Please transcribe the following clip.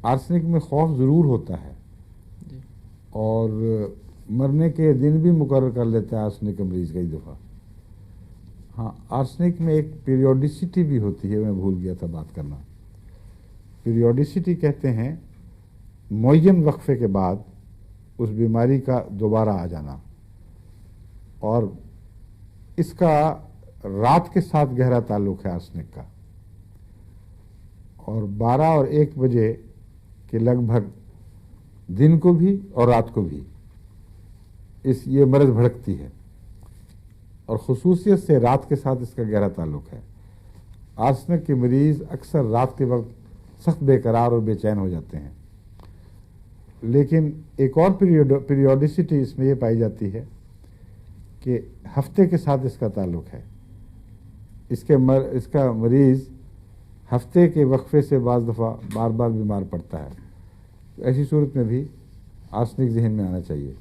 Arsenic में खौफ ज़रूर होता है और मरने के दिन भी मुकर्रर कर लेता है आर्सेनिक का मरीज़ कई दफ़ा। हाँ, आर्सेनिक में एक पीरियोडिसिटी भी होती है, मैं भूल गया था बात करना। पीरियोडिसिटी कहते हैं मुअय्यन वक्फे के बाद उस बीमारी का दोबारा आ जाना, और इसका रात के साथ गहरा ताल्लुक़ है आर्सेनिक का। और 12 और 1 बजे के लगभग दिन को भी और रात को भी ये मर्ज़ भड़कती है, और ख़ुसूसियत से रात के साथ इसका गहरा ताल्लुक़ है। आर्सेनिक के मरीज़ अक्सर रात के वक्त सख्त बेकरार और बेचैन हो जाते हैं। लेकिन एक और पीरियोडिसिटी इसमें ये पाई जाती है कि हफ्ते के साथ इसका ताल्लुक़ है। इसका मरीज़ हफ्ते के वक्फे से बाज़ दफ़ा बार बार बीमार पड़ता है। ऐसी सूरत में भी आर्सेनिक ज़हन में आना चाहिए।